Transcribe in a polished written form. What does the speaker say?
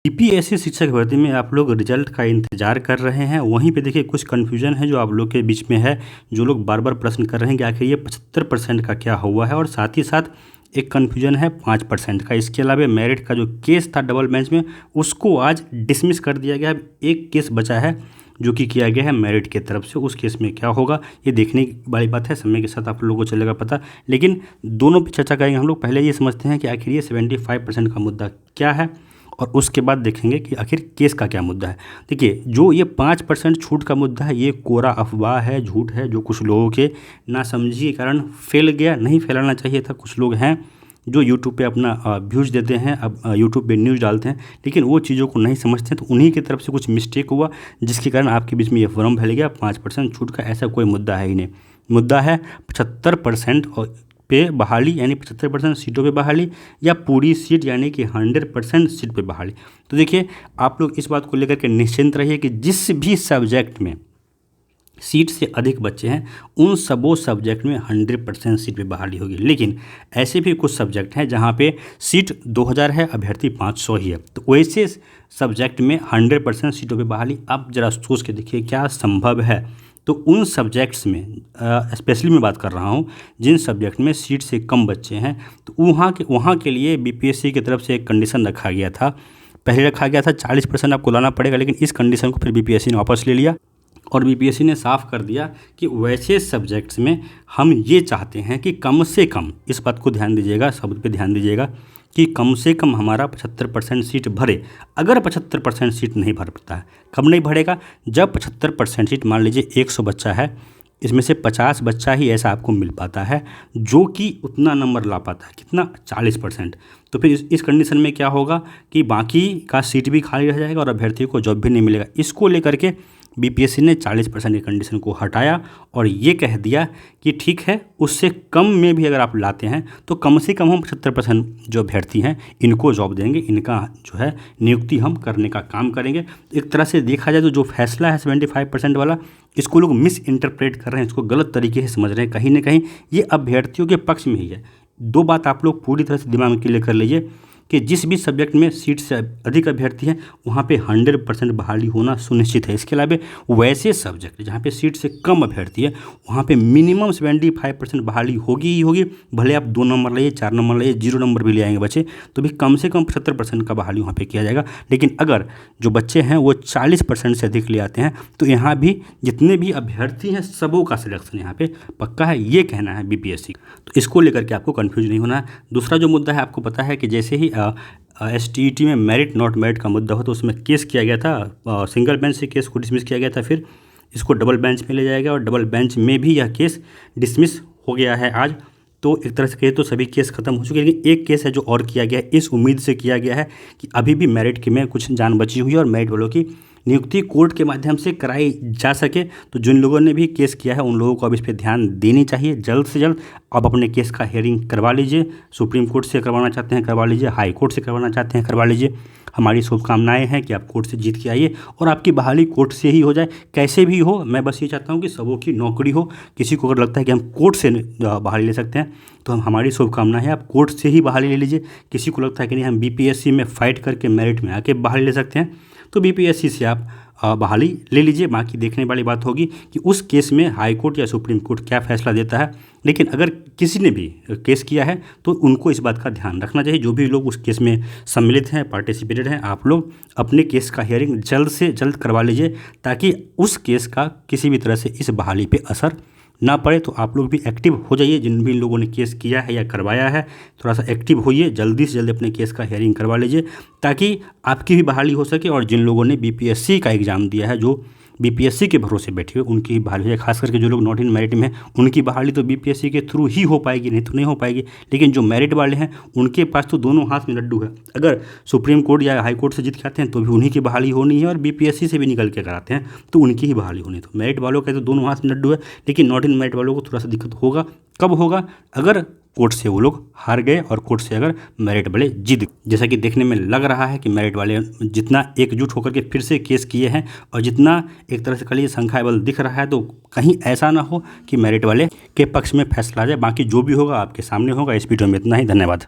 UPSC शिक्षक भर्ती में आप लोग रिजल्ट का इंतजार कर रहे हैं। वहीं पे देखिए कुछ कन्फ्यूजन है जो आप लोग के बीच में है, जो लोग बार बार प्रश्न कर रहे हैं कि आखिर ये 75% का क्या हुआ है, और साथ ही साथ एक कन्फ्यूजन है 5% का। इसके अलावा मेरिट का जो केस था डबल बेंच में, उसको आज डिसमिस कर दिया गया। एक केस बचा है जो कि किया गया है मेरिट की तरफ से। उस केस में क्या होगा ये देखने वाली बात है, समय के साथ आप लोगों को चलेगा पता। लेकिन दोनों पे चर्चा करेंगे हम लोग। पहले ये समझते हैं कि आखिर ये 75% का मुद्दा क्या है, और उसके बाद देखेंगे कि आखिर केस का क्या मुद्दा है। देखिए, जो ये 5% छूट का मुद्दा है, ये कोरा अफवाह है, झूठ है, जो कुछ लोगों के नासमझी के कारण फैल गया। नहीं फैलाना चाहिए था। कुछ लोग हैं जो यूट्यूब पे अपना व्यूज़ देते हैं, अब यूट्यूब पे न्यूज़ डालते हैं, लेकिन वो चीज़ों को नहीं समझते हैं, तो उन्हीं की तरफ से कुछ मिस्टेक हुआ, जिसके कारण आपके बीच में ये भ्रम फैल गया। 5% छूट का ऐसा कोई मुद्दा है ही नहीं। मुद्दा है 75% पे बहाली, यानी 75% सीटों पे बहाली, या पूरी सीट यानी कि 100% सीट पे बहाली। तो देखिए, आप लोग इस बात को लेकर के निश्चिंत रहिए कि जिस भी सब्जेक्ट में सीट से अधिक बच्चे हैं, उन सबों सब्जेक्ट में 100% सीट पे बहाली होगी। लेकिन ऐसे भी कुछ सब्जेक्ट हैं जहां पे सीट 2000 है, अभ्यर्थी 500 ही है, तो वैसे सब्जेक्ट में 100% सीटों पे बहाली आप जरा सोच के देखिए क्या संभव है। तो उन सब्जेक्ट्स में स्पेशली मैं बात कर रहा हूँ जिन सब्जेक्ट में सीट से कम बच्चे हैं, तो वहाँ के लिए बीपीएससी की तरफ से एक कंडीशन रखा गया था। पहले रखा गया था 40% आपको लाना पड़ेगा, लेकिन इस कंडीशन को फिर बीपीएससी ने वापस ले लिया, और बीपीएससी ने साफ कर दिया कि वैसे सब्जेक्ट्स में हम ये चाहते हैं कि कम से कम, इस बात को ध्यान दीजिएगा, शब्द पे ध्यान दीजिएगा, कि कम से कम हमारा 75% सीट भरे। अगर 75% सीट नहीं भर पाता है, कब नहीं भरेगा? जब 75% सीट, मान लीजिए 100 बच्चा है, इसमें से 50 बच्चा ही ऐसा आपको मिल पाता है जो कि उतना नंबर ला पाता है। कितना? 40%। तो फिर इस कंडीशन में क्या होगा कि बाकी का सीट भी खाली रह जाएगा और अभ्यर्थी को जॉब भी नहीं मिलेगा। इसको लेकर के बीपीएससी ने 40% की कंडीशन को हटाया और ये कह दिया कि ठीक है, उससे कम में भी अगर आप लाते हैं तो कम से कम हम 75% जो अभ्यर्थी हैं इनको जॉब देंगे, इनका जो है नियुक्ति हम करने का काम करेंगे। एक तरह से देखा जाए तो जो फैसला है 75% वाला, इसको लोग मिस इंटरप्रेट कर रहे हैं, इसको गलत तरीके से समझ रहे हैं। कहीं ना कहीं ये अभ्यर्थियों के पक्ष में ही है। दो बात आप लोग पूरी तरह से दिमाग में क्लियर कर लीजिए कि जिस भी सब्जेक्ट में सीट से अधिक अभ्यर्थी हैं वहाँ पे 100% बहाली होना सुनिश्चित है। इसके अलावा वैसे सब्जेक्ट जहाँ पे सीट से कम अभ्यर्थी है वहाँ पे मिनिमम 75% बहाली होगी ही होगी। भले आप 2 नंबर लाइए, 4 नंबर लाइए, 0 नंबर भी ले आएंगे बच्चे, तो भी कम से कम 75% का बहाली वहाँ पे किया जाएगा। लेकिन अगर जो बच्चे हैं वो 40% से अधिक ले आते हैं तो यहाँ भी जितने भी अभ्यर्थी हैं सबों का सिलेक्शन यहाँ पे पक्का है, ये कहना है बीपीएससी। तो इसको लेकर के आपको कन्फ्यूज नहीं होना है। दूसरा जो मुद्दा है, आपको पता है कि जैसे ही एसटीईटी में मेरिट नॉट मेरिट का मुद्दा हो तो उसमें केस किया गया था, सिंगल बेंच से केस को डिसमिस किया गया था, फिर इसको डबल बेंच में ले जाया गया और डबल बेंच में भी यह केस डिसमिस हो गया है आज। तो एक तरह से कहे तो सभी केस खत्म हो चुके हैं, लेकिन एक केस है जो और किया गया है, इस उम्मीद से किया गया है कि अभी भी मेरिट के में कुछ जान बची हुई है और मेरिट वालों की नियुक्ति कोर्ट के माध्यम से कराई जा सके। तो जिन लोगों ने भी केस किया है उन लोगों को अब इस पर ध्यान देनी चाहिए जल्द से जल्द। आप अपने केस का हियरिंग करवा लीजिए, सुप्रीम कोर्ट से करवाना चाहते हैं करवा लीजिए, हाई कोर्ट से करवाना चाहते हैं करवा लीजिए। हमारी शुभकामनाएं हैं कि आप कोर्ट से जीत के आइए और आपकी बहाली कोर्ट से ही हो जाए। कैसे भी हो, मैं बस ये चाहता हूँ कि सबों की नौकरी हो। किसी को अगर लगता है कि हम कोर्ट से बहाली ले सकते हैं तो हमारी शुभकामना है आप कोर्ट से ही बहाली ले लीजिए। किसी को लगता है कि नहीं हम बीपीएससी में फ़ाइट करके मेरिट में आके बहाली ले सकते हैं तो बीपीएससी से आप बहाली ले लीजिए। बाकी देखने वाली बात होगी कि उस केस में हाई कोर्ट या सुप्रीम कोर्ट क्या फैसला देता है। लेकिन अगर किसी ने भी केस किया है तो उनको इस बात का ध्यान रखना चाहिए, जो भी लोग उस केस में सम्मिलित हैं, पार्टिसिपेटेड हैं, आप लोग अपने केस का हियरिंग जल्द से जल्द करवा लीजिए ताकि उस केस का किसी भी तरह से इस बहाली पे असर ना पड़े। तो आप लोग भी एक्टिव हो जाइए, जिन भी लोगों ने केस किया है या करवाया है थोड़ा सा एक्टिव होइए, जल्दी से जल्दी अपने केस का हियरिंग करवा लीजिए ताकि आपकी भी बहाली हो सके। और जिन लोगों ने बीपीएससी का एग्ज़ाम दिया है, जो बीपीएससी के भरोसे बैठे हुए, उनकी बहाली हो जाए। खास करके जो लोग नॉट इन मेरिट में हैं उनकी बहाली तो बीपीएससी के थ्रू ही हो पाएगी, नहीं तो नहीं हो पाएगी। लेकिन जो मेरिट वाले हैं उनके पास तो दोनों हाथ में लड्डू है। अगर सुप्रीम कोर्ट या हाई कोर्ट से जीत के आते हैं तो भी उन्हीं की बहाली होनी है और बीपीएससी से भी निकल के कराते हैं तो उनकी ही बहाली होनी है। तो मेरिट वालों का तो दोनों हाथ में लड्डू है, लेकिन नॉट इन मेरिट वालों को थोड़ा सा दिक्कत होगा। कब होगा? अगर कोर्ट से वो लोग हार गए और कोर्ट से अगर मेरिट वाले जीत। जैसा कि देखने में लग रहा है कि मेरिट वाले जितना एकजुट होकर के फिर से केस किए हैं और जितना एक तरह से कल संख्याबल दिख रहा है, तो कहीं ऐसा ना हो कि मेरिट वाले के पक्ष में फैसला आ जाए। बाकी जो भी होगा आपके सामने होगा। इस वीडियो में इतना ही, धन्यवाद।